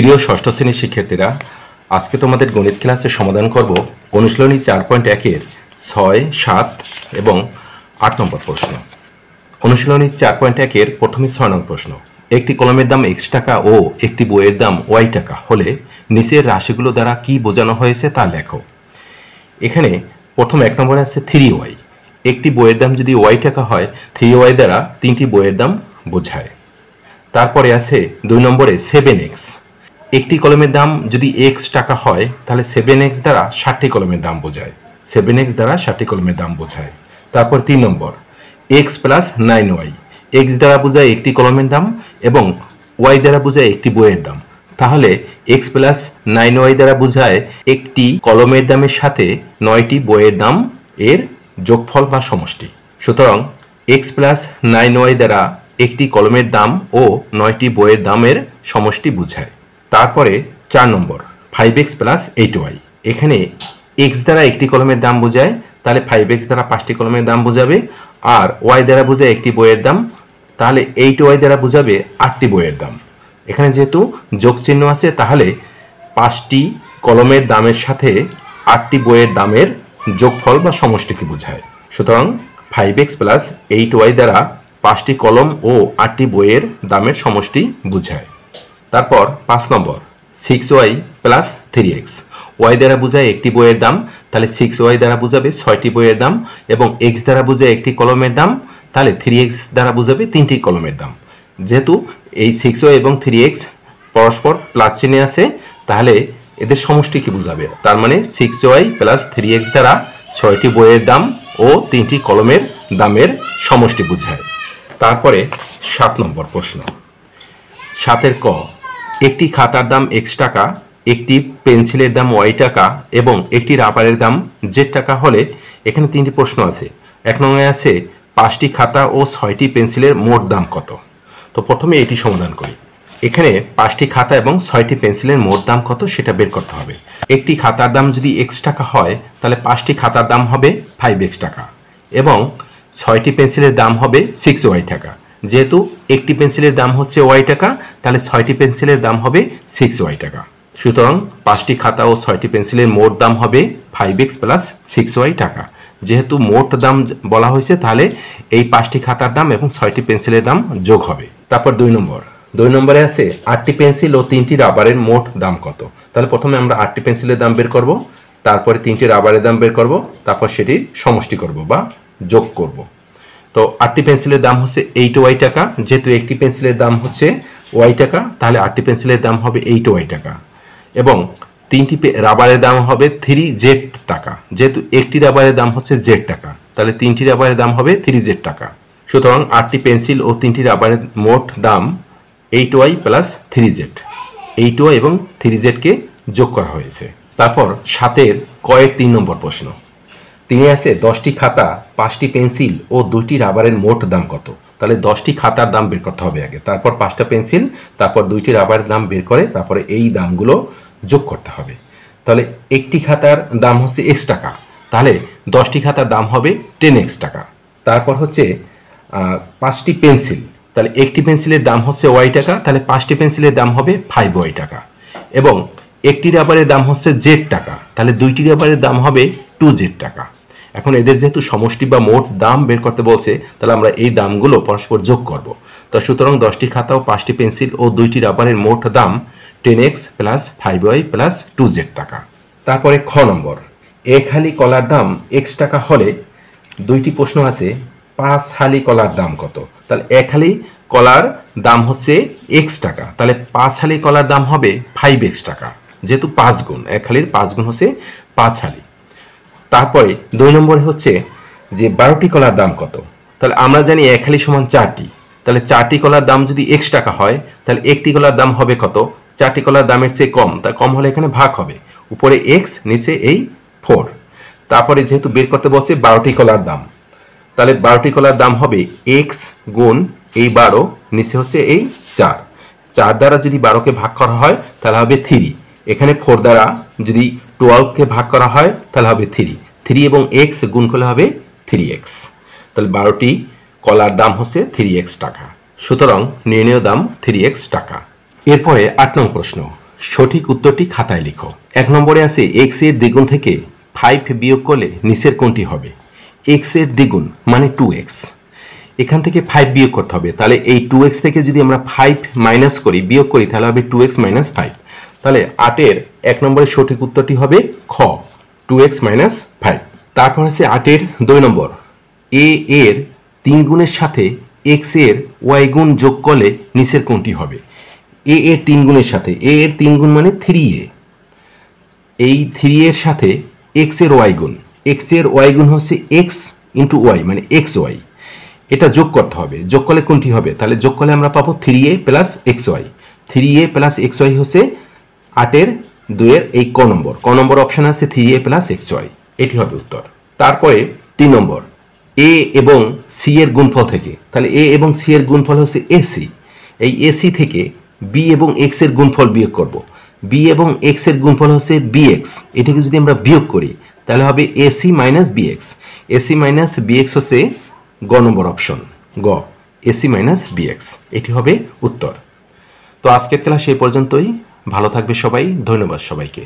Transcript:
প্রিয় ষষ্ঠ শ্রেণীর শিক্ষার্থীরা, আজকে তোমাদের গণিত ক্লাসের সমাধান করব অনুশীলনী 4.1-এর 6, 7 এবং 8 নম্বর প্রশ্ন। অনুশীলনী 4.1-এর প্রথমে 6 নং প্রশ্ন। একটি কলমের দাম x টাকা ও একটি বইয়ের দাম y টাকা হলে নিচের রাশিগুলো দ্বারা কি বোঝানো হয়েছে তা লেখো। এখানে প্রথম 1 নম্বরে আছে 3y। একটি বইয়ের দাম যদি y টাকা হয় 3y দ্বারা তিনটি বইয়ের দাম বোঝায়। তারপরে আছে 2 নম্বরে 7x। একটি কলমের দাম যদি x টাকা হয় তাহলে 7x দ্বারা 60টি কলমের দাম বোঝায়। 7x দ্বারা 60টি কলমের দাম বোঝায়। তারপর 3 নম্বর x প্লাস 9y। x দ্বারা বোঝায় একটি কলমের দাম এবং y দ্বারা বোঝায় একটি বইয়ের দাম। তাহলে x প্লাস 9y দ্বারা বোঝায় একটি কলমের দামের সাথে 9টি বইয়ের দাম এর যোগফল বা সমষ্টি। সুতরাং x প্লাস 9y দ্বারা একটি কলমের দাম ও 9টি বইয়ের দামের সমষ্টি বোঝায়। তারপরে 4 নম্বর 5x প্লাস 8y। এখানে x দ্বারা একটি কলমের দাম বোঝায়, তাহলে 5x দ্বারা 5টি কলমের দাম বোঝাবে। আর y দ্বারা বোঝায় একটি বইয়ের দাম, তাহলে 8y দ্বারা বোঝাবে 8টি বইয়ের দাম। এখানে যেহেতু যোগ চিহ্ন আছে তাহলে 5টি কলমের দামের সাথে 8টি বইয়ের দামের যোগফল বা সমষ্টিকে বোঝায়। সুতরাং 5x প্লাস 8y দ্বারা 5টি কলম ও 8টি বইয়ের দামের সমষ্টি বোঝায়। তারপর 5 নম্বর 6y প্লাস 3x। y দ্বারা বোঝায় একটি বইয়ের দাম, তাহলে 6y দ্বারা বোঝাবে 6টি বইয়ের দাম এবং x দ্বারা বোঝায় একটি কলমের দাম, তাহলে 3x দ্বারা বোঝাবে 3টি কলমের দাম। যেহেতু এই 6y এবং 3x পরস্পর প্লাস চিহ্নে আছে তাহলে এদের সমষ্টিকে বোঝাবে। তার মানে 6y প্লাস 3x দ্বারা 6টি বইয়ের দাম ও 3টি কলমের দামের সমষ্টি বোঝায়। তারপরে 7 নম্বর প্রশ্ন। 7-এর ক। একটি খাতার দাম x টাকা, একটি পেন্সিলের দাম y টাকা এবং একটি রাবারের দাম z টাকা হলে এখানে 3টি প্রশ্ন আছে। 1 নম্বরে আছে 5টি খাতা ও 6টি পেন্সিলের মোট দাম কত। তো প্রথমে এটি সমাধান করি। এখানে 5টি খাতা এবং 6টি পেন্সিলের মোট দাম কত সেটা বের করতে হবে। একটি খাতার দাম যদি x টাকা হয় তাহলে 5টি খাতার দাম হবে 5x টাকা এবং 6টি পেন্সিলের দাম হবে 6y টাকা। যেহেতু একটি পেন্সিলের দাম হচ্ছে y টাকা তাহলে 6টি পেন্সিলের দাম হবে 6y টাকা। সুতরাং 5টি খাতা ও 6টি পেন্সিলের মোট দাম হবে 5x প্লাস 6y টাকা। যেহেতু মোট দাম বলা হয়েছে তাহলে এই 5টি খাতার দাম এবং 6টি পেন্সিলের দাম যোগ হবে। তারপর 2 নম্বরে আছে 8টি পেন্সিল ও 3টি রাবারের মোট দাম কত। তাহলে প্রথমে আমরা 8টি পেন্সিলের দাম বের করব, তারপরে 3টি রাবারের দাম বের করব, তারপর সেটির সমষ্টি করব বা যোগ করব। তো 8টি পেন্সিলের দাম হচ্ছে 8y টাকা। যেহেতু একটি পেন্সিলের দাম হচ্ছে y টাকা তাহলে 8টি পেন্সিলের দাম হবে 8y টাকা এবং 3টি রাবারের দাম হবে 3z টাকা। যেহেতু একটি রাবারের দাম হচ্ছে z টাকা তাহলে 3টি রাবারের দাম হবে 3z টাকা। সুতরাং 8টি পেন্সিল ও 3টি রাবারের মোট দাম 8y প্লাস 3z। 8y এবং 3z-কে যোগ করা হয়েছে। তারপর 7-এর কয়েক 3 নম্বর প্রশ্ন। 3-এ আছে 10টি খাতা, 5টি পেন্সিল ও 2টি রাবারের মোট দাম কত। তাহলে 10টি খাতার দাম বের করতে হবে আগে, তারপর 5টা পেন্সিল, তারপর 2টি রাবারের দাম বের করে তারপরে এই দামগুলো যোগ করতে হবে। তাহলে একটি খাতার দাম হচ্ছে x টাকা, তাহলে 10টি খাতার দাম হবে 10x টাকা। তারপর হচ্ছে 5টি পেন্সিল, তাহলে একটি পেন্সিলের দাম হচ্ছে y টাকা, তাহলে 5টি পেন্সিলের দাম হবে 5y টাকা এবং একটি রাবারের দাম হচ্ছে z টাকা, তাহলে 2টি রাবারের দাম হবে 2z টাকা। এখন এদের যেহেতু সমষ্টি বা মোট দাম বের করতে বলছে তাহলে আমরা এই দামগুলো পরস্পর যোগ করব। তো সুতরাং 10টি খাতা ও 5টি পেন্সিল ও 2টি রাবারের মোট দাম 10x plus 5y plus 2z টাকা। তারপরে খ নম্বর। এক হালি কলার দাম x টাকা হলে 2টি প্রশ্ন আছে 5 হালি কলার দাম কত। তাহলে 1 হালি কলার দাম হচ্ছে x টাকা, তাহলে 5 হালি কলার দাম হবে 5x টাকা। যেহেতু 5 গুণ, 1 হালির 5 গুণ হচ্ছে 5 হালি। তারপরে 2 নম্বরে হচ্ছে যে 12টি কলার দাম কত। তাহলে আমরা জানি 1 হালি সমান 4টি, তাহলে 4টি কলার দাম যদি x টাকা হয় তাহলে একটি কলার দাম হবে কত। 4টি কলার দামের চেয়ে কম, তা কম হলে এখানে ভাগ হবে, উপরে x নিচে এই 4। তারপরে যেহেতু বের করতে বলছে 12টি কলার দাম, তাহলে 12টি কলার দাম হবে x গুণ এই 12 নিচে হচ্ছে এই 4। 4 দ্বারা যদি 12কে ভাগ করা হয় তাহলে হবে 3। এখানে 4 দ্বারা যদি 12কে ভাগ করা হয় তাহলে হবে 3 এবং x গুণ করলে হবে 3x। তাহলে 12টি কলার দাম হচ্ছে 3x টাকা। সুতরাং নির্ণেয় দাম 3x টাকা। এরপরে 8 নং প্রশ্ন। সঠিক উত্তরটি খাতায় লিখো। 1 নম্বরে আছে x এর দ্বিগুণ থেকে 5 বিয়োগ করলে নিচের কোনটি হবে? x এর দ্বিগুণ মানে 2x, এখান থেকে 5 বিয়োগ করতে হবে, তাহলে এই 2x থেকে যদি আমরা 5 মাইনাস করি, বিয়োগ করি, তাহলে হবে 2x মাইনাস 5। তাহলে 8 এর 1 নম্বরের সঠিক উত্তরটি হবে খ, 2x মাইনাস 5। তারপর আছে 8 এর 2 নম্বর, a এর 3 গুণের সাথে x এর y গুণ যোগ করলে নিচের কোনটি হবে? a এর 3 গুণের সাথে, a এর 3 গুণ মানে 3a, এই 3 এর সাথে x এর y গুণ, x এর y গুণ হচ্ছে x ইন্টু y মানে xy, এটা যোগ করতে হবে, যোগ করলে কোনটি হবে? তাহলে যোগ করলে আমরা পাবো 3a plus xy, 3a plus xy হচ্ছে 8 এর 2 এর এই ক নম্বর অপশন আছে 3a প্লাস xy, এটি হবে উত্তর। তারপরে 3 নম্বর, a এবং c এর গুণফল থেকে, তাহলে a এবং c এর গুণফল হচ্ছে ac, এই ac থেকে b এবং x এর গুণফল বিয়োগ করব, b এবং x এর গুণফল হচ্ছে bx, এটাকে যদি আমরা বিয়োগ করি তাহলে হবে ac minus bx, ac minus bx হচ্ছে গ নম্বর অপশন, গ ac মাইনাস bx, এটি হবে উত্তর। তো আজকের ক্লাস এই পর্যন্তই, ভালো থাকবে সবাই, ধন্যবাদ সবাইকে।